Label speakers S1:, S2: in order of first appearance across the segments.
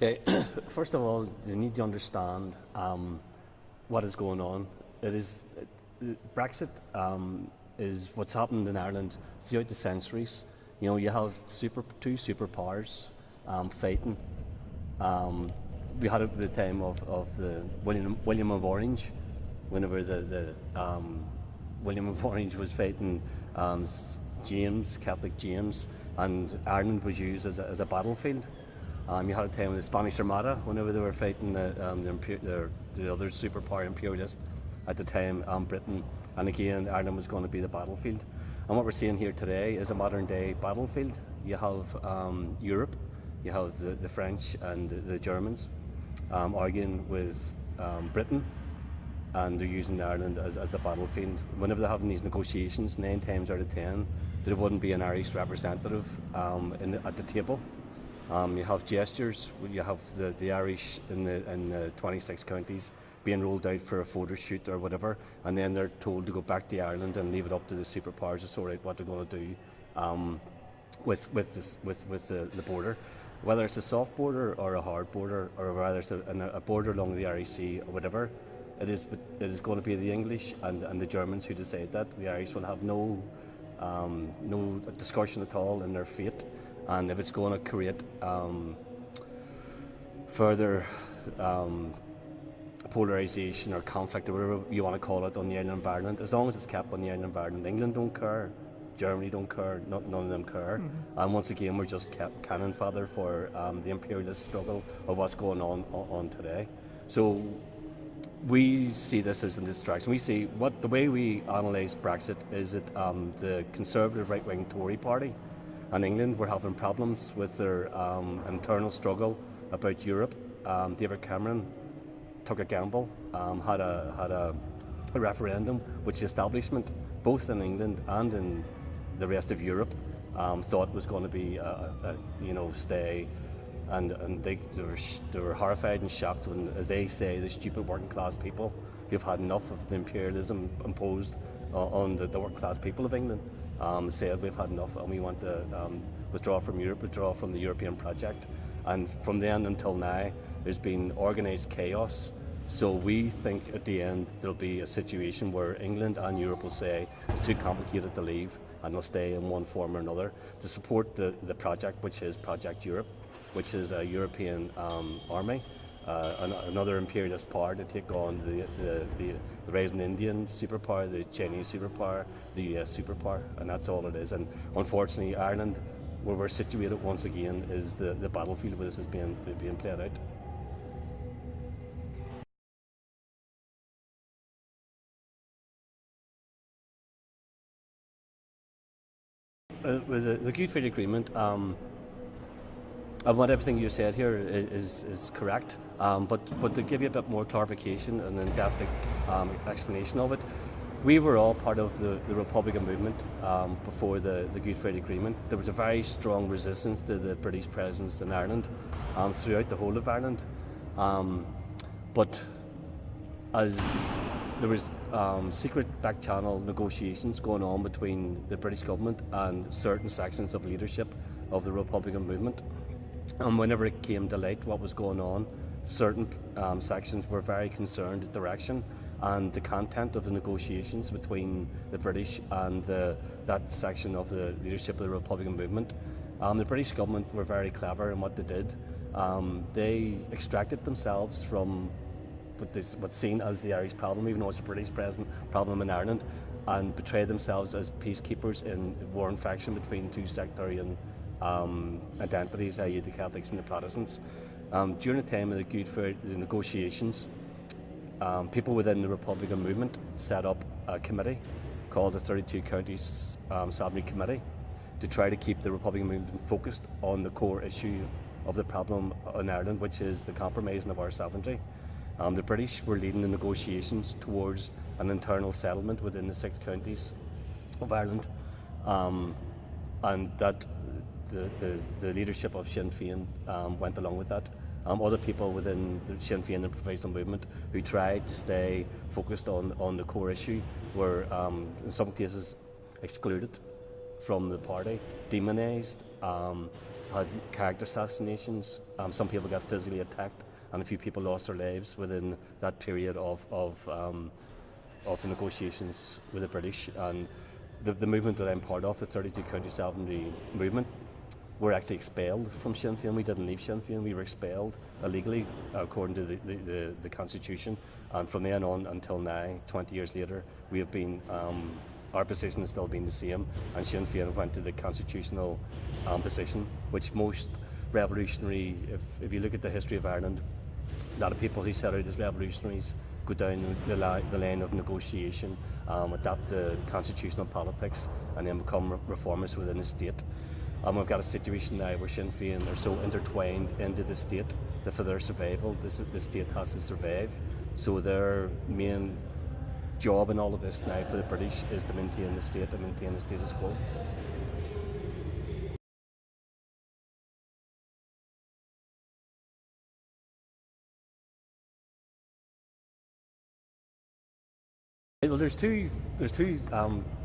S1: Okay, first of all, you need to understand what is going on. It is Brexit is what's happened in Ireland throughout the centuries. You know, you have two superpowers fighting. We had it at the time of the William of Orange, whenever the William of Orange was fighting James, Catholic James, and Ireland was used as a battlefield. You had a time with the Spanish Armada, whenever they were fighting the other superpower imperialist at the time, Britain, and again Ireland was going to be the battlefield. And what we're seeing here today is a modern day battlefield. You have Europe, you have the French and the Germans arguing with Britain, and they're using Ireland as the battlefield. Whenever they're having these negotiations, 9 times out of 10, there wouldn't be an Irish representative at the table. You have gestures. You have the Irish in the 26 counties being rolled out for a photo shoot or whatever, and then they're told to go back to Ireland and leave it up to the superpowers to sort out what they're going to do with the border, whether it's a soft border or a hard border, or whether it's a border along the Irish Sea or whatever. It is going to be the English and the Germans who decide that. The Irish will have no discussion at all in their fate. And if it's going to create further polarisation or conflict, or whatever you want to call it, on the island of Ireland, as long as it's kept on the island of Ireland, England don't care, Germany don't care, none of them care. Mm-hmm. And once again, we're just cannon fodder for the imperialist struggle of what's going on today. So we see this as a distraction. We see the way we analyse Brexit is that the Conservative right-wing Tory party and England were having problems with their internal struggle about Europe. David Cameron took a gamble, had a referendum which the establishment, both in England and in the rest of Europe, thought was going to be stay, and they were horrified and shocked when, as they say, the stupid working class people who've had enough of the imperialism imposed on the working class people of England. Said we've had enough and we want to withdraw from Europe, withdraw from the European project. And from then until now, there's been organised chaos. So we think at the end there'll be a situation where England and Europe will say it's too complicated to leave, and they'll stay in one form or another to support the project, which is Project Europe, which is a European army. Another imperialist power to take on the rising Indian superpower, the Chinese superpower, the US superpower, and that's all it is. And unfortunately, Ireland, where we're situated once again, is the battlefield where this is being played out. With the Good Friday Agreement, and what everything you said here is correct, but to give you a bit more clarification and in-depth explanation of it, we were all part of the Republican movement before the Good Friday Agreement. There was a very strong resistance to the British presence in Ireland throughout the whole of Ireland, but as there was secret back-channel negotiations going on between the British government and certain sections of leadership of the Republican movement. And whenever it came to light what was going on, certain sections were very concerned at the direction and the content of the negotiations between the British and that section of the leadership of the Republican movement. The British government were very clever in what they did. They extracted themselves from what's seen as the Irish problem, even though it's a British problem in Ireland, and betrayed themselves as peacekeepers in war and faction between two sectarian identities, i.e. the Catholics and the Protestants. During the time of the negotiations, people within the Republican movement set up a committee called the 32 Counties Sovereignty Committee to try to keep the Republican movement focused on the core issue of the problem in Ireland, which is the compromising of our sovereignty. The British were leading the negotiations towards an internal settlement within the 6 counties of Ireland, and that the leadership of Sinn Féin went along with that. Other people within the Sinn Féin and Provisional Movement who tried to stay focused on the core issue were in some cases excluded from the party, demonised, had character assassinations. Some people got physically attacked, and a few people lost their lives within that period of the negotiations with the British. And the movement that I'm part of, the 32 County Sovereignty movement, were actually expelled from Sinn Féin. We didn't leave Sinn Féin, we were expelled illegally according to the Constitution. And from then on until now, 20 years later, we have been, our position has still been the same, and Sinn Féin went to the constitutional position, which most revolutionary, if you look at the history of Ireland, a lot of people who set out as revolutionaries go down the line of negotiation, adapt the constitutional politics, and then become reformers within the state. We've got a situation now where Sinn Féin are so intertwined into the state that for their survival, the state has to survive. So their main job in all of this now for the British is to maintain the state and maintain the status quo. Well, there's two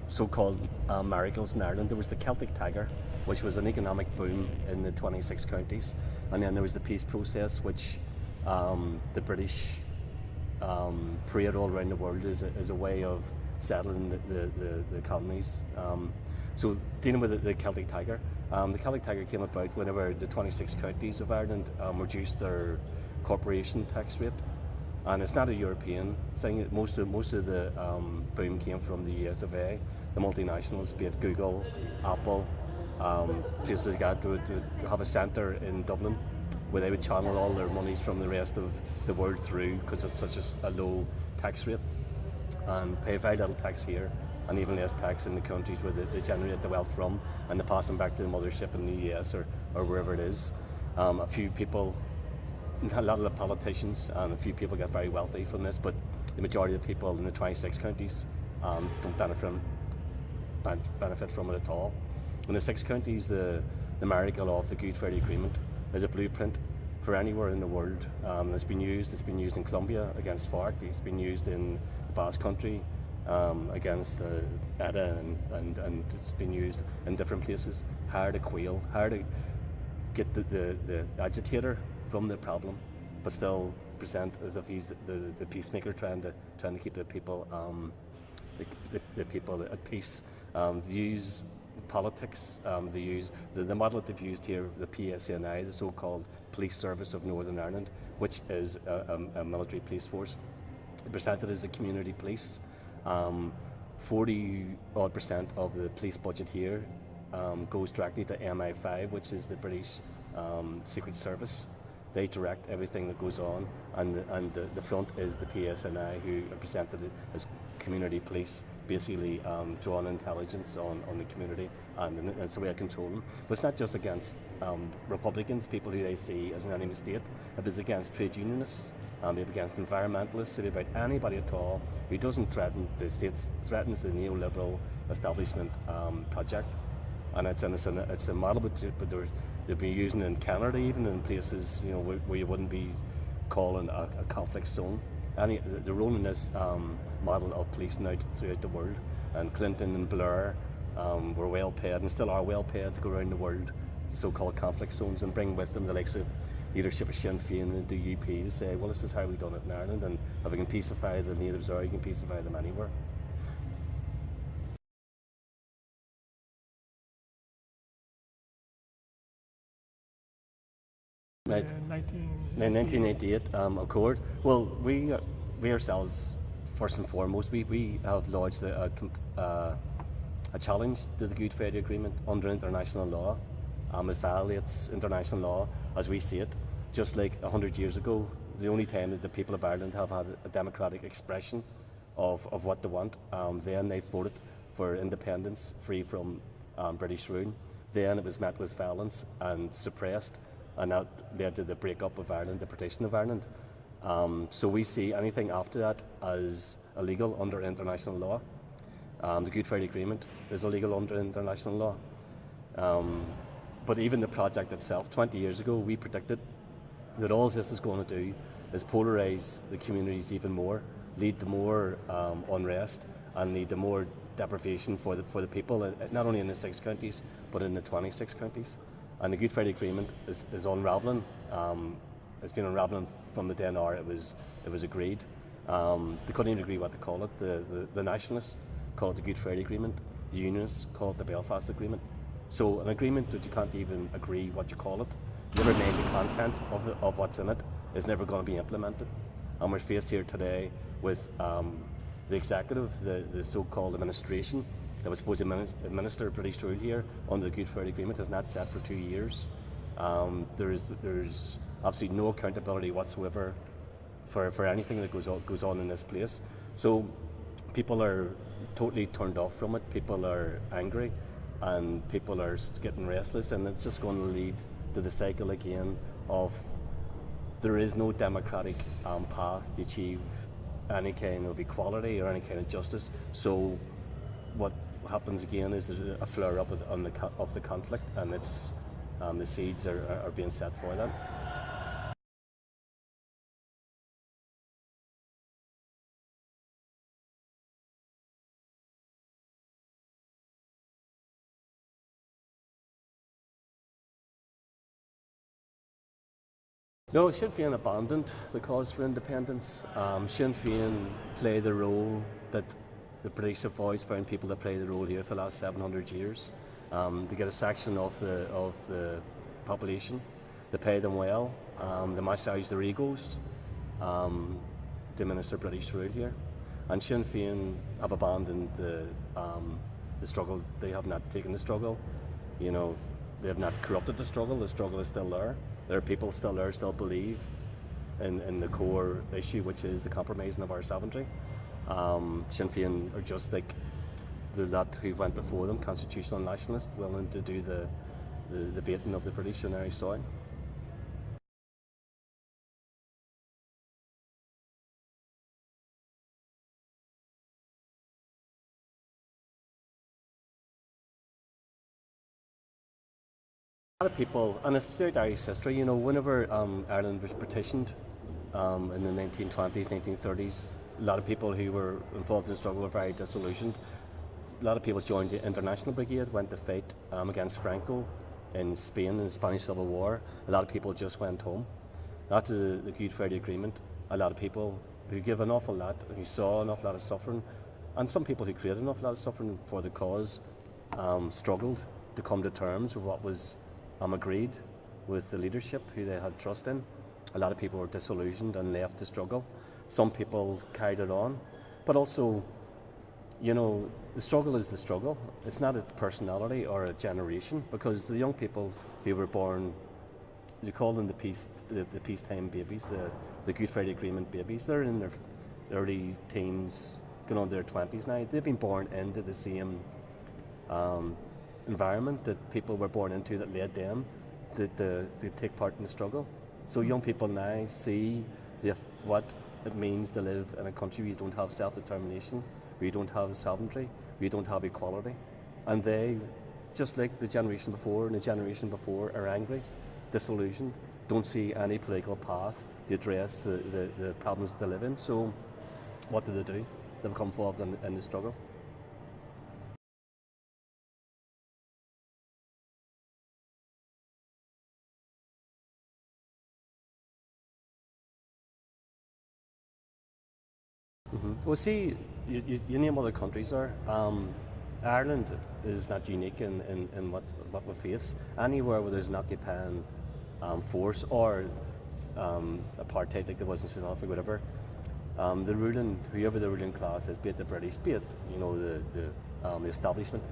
S1: so-called miracles in Ireland. There was the Celtic Tiger, which was an economic boom in the 26 counties, and then there was the peace process, which the British parade all around the world as a way of settling the colonies. So dealing with the Celtic Tiger, came about whenever the 26 counties of Ireland reduced their corporation tax rate. And it's not a European thing. Most of the boom came from the US of A. The multinationals, be it Google, Apple, places like that, would have a centre in Dublin where they would channel all their monies from the rest of the world through, because it's such a low tax rate, and pay very little tax here and even less tax in the countries where they generate the wealth from, and they pass them back to the mothership in the US or wherever it is. A few people, a lot of the politicians and a few people get very wealthy from this, but the majority of the people in the 26 counties don't benefit from it at all. In the 6 counties, the miracle of the Good Friday Agreement is a blueprint for anywhere in the world. It's been used in Colombia against FARC, it's been used in the Basque Country against ETA, and it's been used in different places. How to quail, how to get the agitator from the problem, but still present as if he's the peacemaker, trying to keep the people at peace. They use politics. They use the model that they've used here, the PSNI, the so-called Police Service of Northern Ireland, which is a military police force. They present it as a community police. 40% of the police budget here goes directly to MI5, which is the British Secret Service. They direct everything that goes on, and the front is the PSNI, who are presented as community police, basically drawing intelligence on the community, and it's a way of controlling them. But it's not just against Republicans, people who they see as an enemy state. It's against trade unionists, it's against environmentalists, it's about anybody at all who doesn't threaten the state, threatens the neoliberal establishment project. And it's a model, but they've been using it in Canada, even in places where you wouldn't be calling a conflict zone. They're rolling this model of policing out throughout the world, and Clinton and Blair were well paid and still are well paid to go around the world, so-called conflict zones, and bring with them the likes of leadership of Sinn Féin and the UP to say, well, this is how we've done it in Ireland, and if we can pacify the natives there, you can pacify them anywhere. Right. 1988 Accord. Well, we ourselves, first and foremost, we have lodged a challenge to the Good Friday Agreement under international law. It violates international law as we see it. Just like 100 years ago, the only time that the people of Ireland have had a democratic expression of what they want, then they voted for independence, free from British rule. Then it was met with violence and suppressed, and that led to the breakup of Ireland, the partition of Ireland. So we see anything after that as illegal under international law. The Good Friday Agreement is illegal under international law. But even the project itself, 20 years ago, we predicted that all this is going to do is polarise the communities even more, lead to more unrest, and lead to more deprivation for the people, not only in the 6 counties, but in the 26 counties. And the Good Friday Agreement is unravelling. It's been unravelling from the day now it was agreed. They couldn't even agree what to call it. The nationalists call it the Good Friday Agreement. The unionists call it the Belfast Agreement. So an agreement that you can't even agree what you call it, never mind the content of what's in it, is never going to be implemented. And we're faced here today with the executive, the so-called administration that was supposed to administer British rule here under the Good Friday Agreement is not set for 2 years. There's absolutely no accountability whatsoever for anything that goes on in this place. So people are totally turned off from it. People are angry, and people are getting restless, and it's just going to lead to the cycle again of there is no democratic path to achieve any kind of equality or any kind of justice. So what happens again is there's a flare up of the conflict, and it's the seeds are being set for that. No, Sinn Féin abandoned the cause for independence. Sinn Féin played the role that the British have always found people that play the role here for the last 700 years. They get a section of the population, they pay them well, they massage their egos to administer British rule here. And Sinn Féin have abandoned the struggle. They have not taken the struggle. You know, they have not corrupted the struggle. The struggle is still there. There are people still there, still believe in the core issue, which is the compromising of our sovereignty. Sinn Féin are just like the lot who went before them, constitutional nationalists, willing to do the baiting of the British on Irish soil. A lot of people, and it's throughout Irish history, you know, whenever Ireland was partitioned in the 1920s, 1930s, a lot of people who were involved in the struggle were very disillusioned. A lot of people joined the International Brigade, went to fight against Franco in Spain in the Spanish Civil War. A lot of people just went home. After the Good Friday Agreement, a lot of people who gave an awful lot, who saw an awful lot of suffering, and some people who created an awful lot of suffering for the cause, struggled to come to terms with what was agreed with the leadership who they had trust in. A lot of people were disillusioned and left the struggle. Some people carried it on, but also, you know, the struggle is the struggle. It's not a personality or a generation, because the young people who were born, you call them the peacetime babies, the Good Friday Agreement babies. They're in their early teens, going on their 20s now. They've been born into the same environment that people were born into that led them to take part in the struggle. So young people now see what it means to live in a country where you don't have self-determination, where you don't have sovereignty, where you don't have equality. And they, just like the generation before and the generation before, are angry, disillusioned, don't see any political path to address the problems that they live in. So what do? They become involved in the struggle. Well, see, you name other countries there. Ireland is not unique in what we face. Anywhere where there's an occupying force or apartheid, like there was in South Africa, whatever, whoever the ruling class is, be it the British, be it the establishment,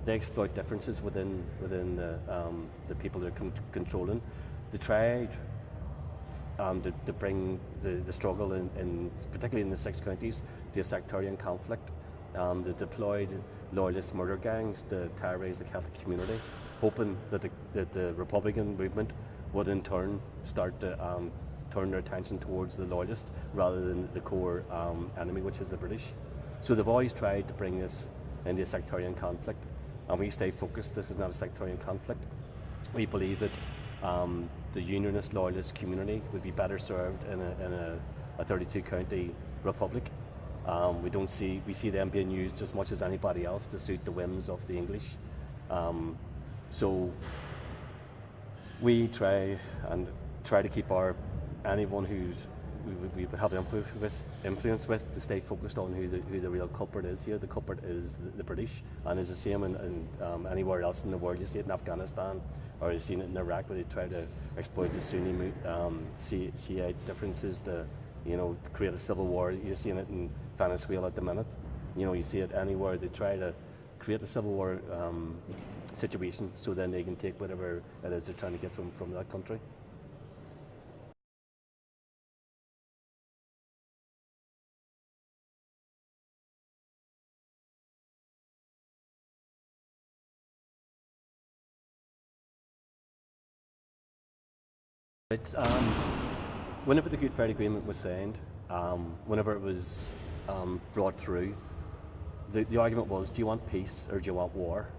S1: they exploit differences within the people they're controlling. They tried to bring the struggle in particularly in the 6 counties, to a sectarian conflict. They deployed loyalist murder gangs to terrorise the Catholic community, hoping that the Republican movement would in turn start to turn their attention towards the loyalists rather than the core enemy, which is the British. So they've always tried to bring this into a sectarian conflict, and we stay focused. This is not a sectarian conflict. We believe that the unionist loyalist community would be better served in a 32 county republic. We see them being used as much as anybody else to suit the whims of the English. So We try to keep anyone we would have influence with to stay focused on who the real culprit is here. The culprit is the British, and is the same in anywhere else in the world. You see it in Afghanistan, or you've seen it in Iraq, where they try to exploit the Sunni Shiite differences to create a civil war. You're seeing it in Venezuela at the minute. You see it anywhere. They try to create a civil war situation, so then they can take whatever it is they're trying to get from that country. It's whenever the Good Friday Agreement was signed, whenever it was brought through, the argument was: do you want peace or do you want war?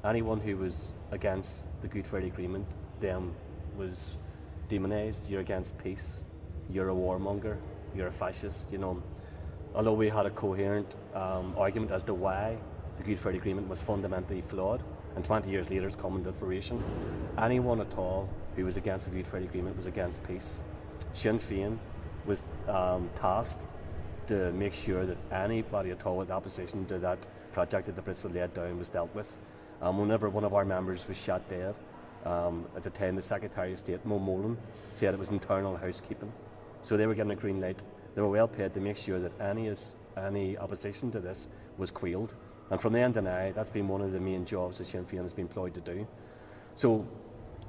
S1: Anyone who was against the Good Friday Agreement then was demonised. You're against peace. You're a warmonger. You're a fascist. Although we had a coherent argument as to why the Good Friday Agreement was fundamentally flawed, and 20 years later it's come into fruition. Anyone at all who was against the Good Friday Agreement was against peace. Sinn Féin was tasked to make sure that anybody at all with opposition to that project that the Brits had laid down was dealt with. Whenever one of our members was shot dead, at the time the Secretary of State, Mo Molan, said it was internal housekeeping. So they were given a green light. They were well paid to make sure that any opposition to this was quelled. And from then to now, that's been one of the main jobs that Sinn Féin has been employed to do. So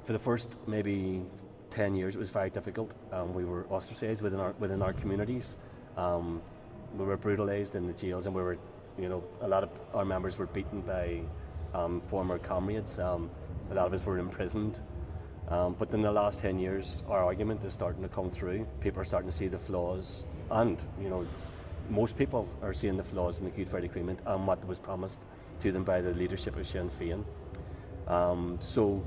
S1: for the first maybe 10 years, it was very difficult. We were ostracised within our communities. We were brutalised in the jails, and a lot of our members were beaten by former comrades. A lot of us were imprisoned. But in the last 10 years, our argument is starting to come through. People are starting to see the flaws, and most people are seeing the flaws in the Good Friday Agreement and what was promised to them by the leadership of Sinn Féin. So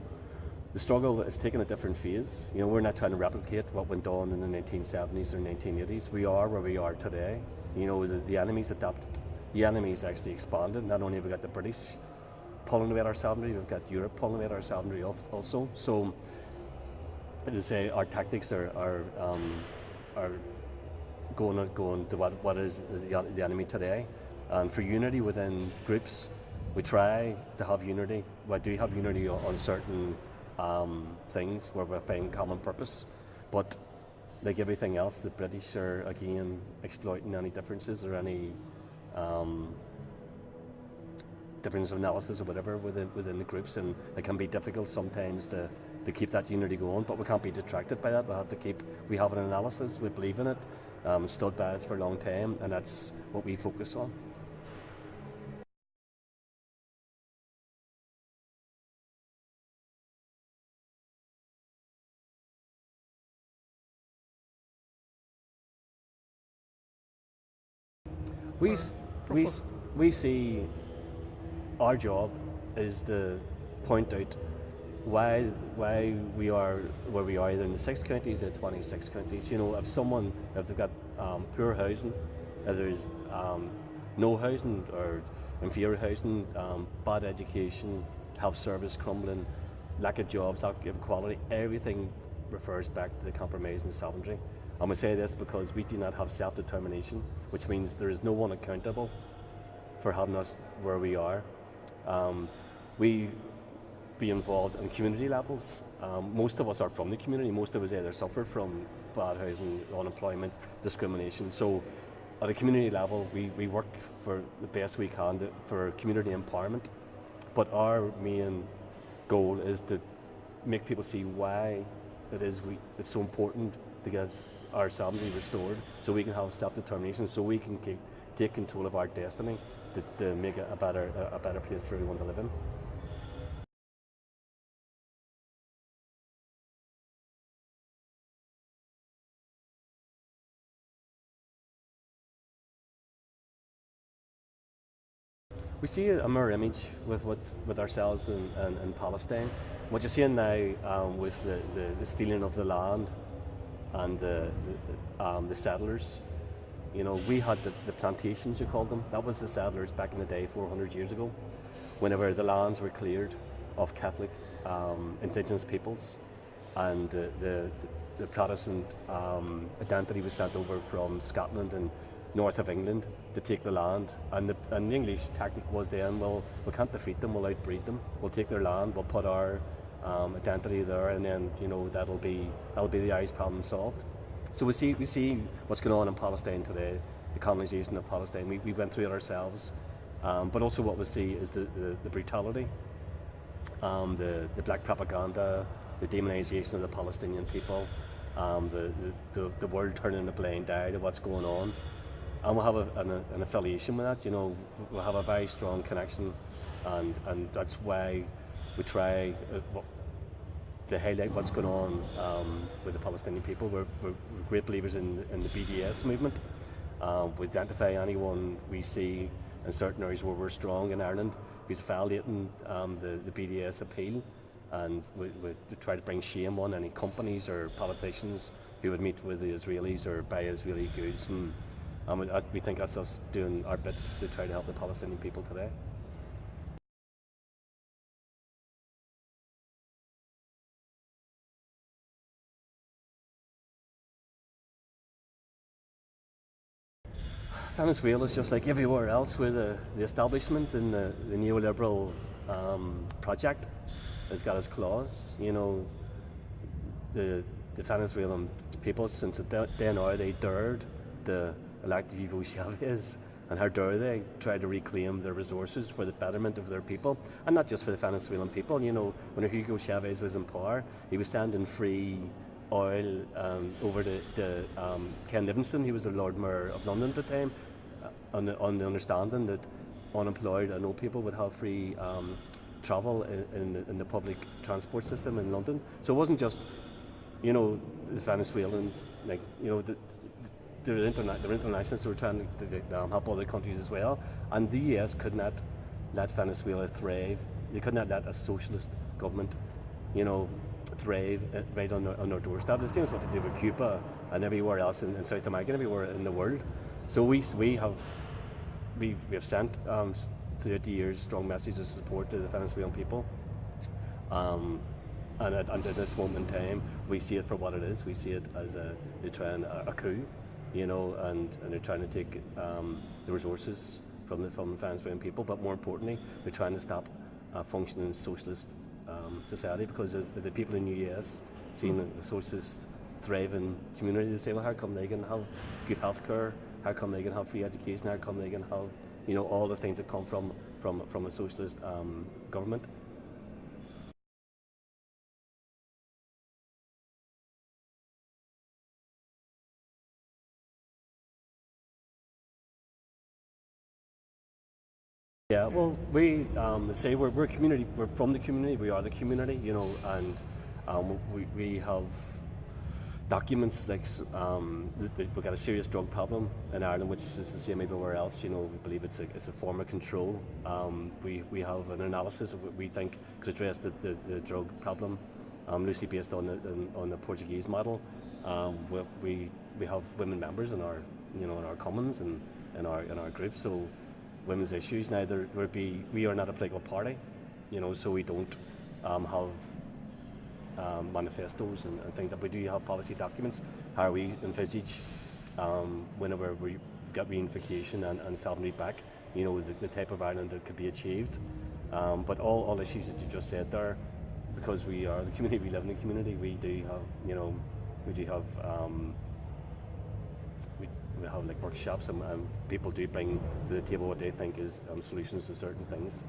S1: the struggle is taking a different phase. We're not trying to replicate what went on in the 1970s or 1980s. We are where we are today. The enemy's adapted. The enemy's actually expanded. Not only have we got the British pulling away at our sovereignty, we've got Europe pulling away at our sovereignty also. So, as I say, our tactics are going to what is the enemy today. And for unity within groups, we try to have unity. We do have unity on certain things where we find common purpose, but like everything else, the British are again exploiting any differences or any difference of analysis or whatever within the groups, and it can be difficult sometimes to keep that unity going, but we can't be detracted by that. We have an analysis, we believe in it, stood by us for a long time, and that's what we focus on. We see our job is to point out why we are where we are, either in the 6 counties or 26 counties. If they've got poor housing, if there's no housing or inferior housing, bad education, health service crumbling, lack of jobs, lack of equality, everything refers back to the compromise and sovereignty. And we say this because we do not have self-determination, which means there is no one accountable for having us where we are. We be involved in community levels. Most of us are from the community. Most of us either suffer from bad housing, unemployment, discrimination. So at a community level, we work for the best we can for community empowerment. But our main goal is to make people see why it's so important to get our sovereignty restored, so we can have self-determination, so we can take control of our destiny to make it a better place for everyone to live in. We see a mirror image with ourselves in Palestine. What you're seeing now with the stealing of the land and the settlers. We had the plantations, you called them. That was the settlers back in the day, 400 years ago, whenever the lands were cleared of Catholic indigenous peoples. and the Protestant identity was sent over from Scotland and north of England to take the land, and the English tactic was then, well, we can't defeat them, we'll outbreed them, we'll take their land, we'll put our identity there, and then that'll be the Irish problem solved. So we see what's going on in Palestine today, the colonisation of Palestine. We went through it ourselves, but also what we see is the brutality, the black propaganda, the demonisation of the Palestinian people, the world turning a blind eye to what's going on. And we'll have an affiliation with that. We'll have a very strong connection, and that's why we try to highlight what's going on with the Palestinian people. We're great believers in the BDS movement. We identify anyone we see in certain areas where we're strong in Ireland who's violating the BDS appeal, and we try to bring shame on any companies or politicians who would meet with the Israelis or buy Israeli goods, and we think that's us doing our bit to try to help the Palestinian people today. Venezuela is just like everywhere else where the establishment and the neoliberal project has got its claws. The Venezuelan people, since the day now, they dared to elect Hugo Chavez, and how dare they try to reclaim their resources for the betterment of their people, and not just for the Venezuelan people. When Hugo Chavez was in power, he was sending free oil over to Ken Livingstone. He was the Lord Mayor of London at the time, on the understanding that unemployed and old people would have free travel in the public transport system in London. So it wasn't just the Venezuelans, they're internationalists who were trying to help other countries as well. And the US could not let Venezuela thrive. They could not let a socialist government, thrive right on their doorstep. The same is what they do with Cuba and everywhere else in South America, everywhere in the world. So we have sent throughout the years strong messages of support to the Venezuelan people. And at this moment in time, we see it for what it is. We see it as they're trying a coup, and they're trying to take the resources from the Venezuelan people. But more importantly, they're trying to stop a functioning socialist society, because the people in the US seeing the socialist thriving community, they say, well, how come they can have good health care? How come they can have free education? How come they can have all the things that come from a socialist government? Yeah, well, we say we're a community. We're from the community. We are the community, and we have documents like we've got a serious drug problem in Ireland, which is the same everywhere else. We believe it's a form of control. We have an analysis of what we think could address the drug problem, loosely based on the Portuguese model. We have women members in our in our commons and in our groups. So women's issues. Now, we are not a political party, so we don't have manifestos and things. That we do have policy documents. How we envisage whenever we get reunification and sovereignty back, the type of Ireland that could be achieved. But all issues that you just said there, because we are the community, we live in the community. We do have, we have like workshops, and people do bring to the table what they think is solutions to certain things.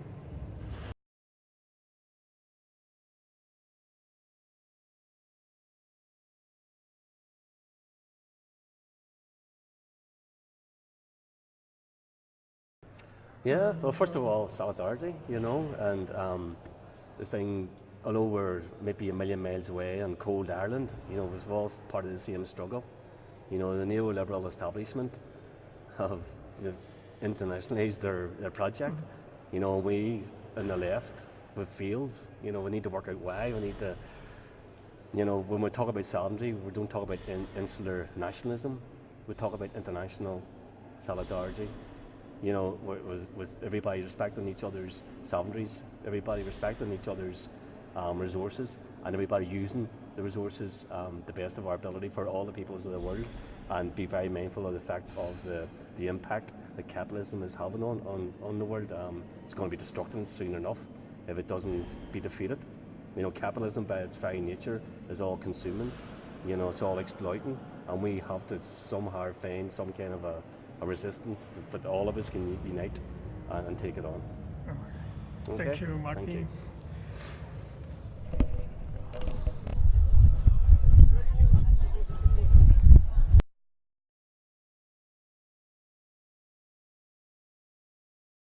S1: Yeah, well, first of all, solidarity, and the thing, although we're maybe a million miles away in cold Ireland, we're all part of the same struggle. The neoliberal establishment have internationalised their project. We on the left, we've failed. We need to work out why. We need to, when we talk about sovereignty, we don't talk about insular nationalism. We talk about international solidarity. With everybody respecting each other's sovereignties, everybody respecting each other's resources, and everybody using the resources the best of our ability for all the peoples of the world, and be very mindful of the fact of the impact that capitalism is having on the world. It's going to be destructive soon enough if it doesn't be defeated. You know, capitalism by its very nature is all consuming. You know, it's all exploiting, and we have to somehow find some kind of a resistance that all of us can unite and take it on.
S2: Okay. Thank you, Martin.
S1: Thank you.